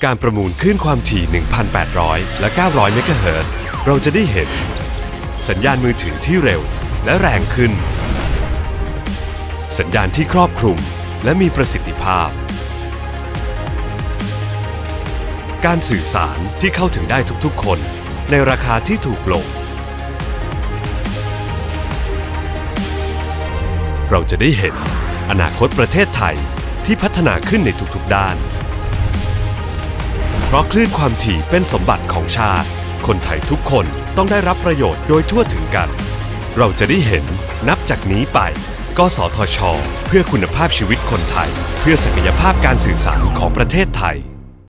การประมูลคลื่นความถี่ 1,800 และ 900 เมกะเฮิรตซ์เราจะได้เห็นสัญญาณมือถือที่เร็วและแรงขึ้นสัญญาณที่ครอบคลุมและมีประสิทธิภาพการสื่อสารที่เข้าถึงได้ทุกๆคนในราคาที่ถูกลงเราจะได้เห็นอนาคตประเทศไทยที่พัฒนาขึ้นในทุกๆด้านเพราะคลื่นความถี่เป็นสมบัติของชาติคนไทยทุกคนต้องได้รับประโยชน์โดยทั่วถึงกันเราจะได้เห็นนับจากนี้ไปกสทช.เพื่อคุณภาพชีวิตคนไทยเพื่อศักยภาพการสื่อสารของประเทศไทย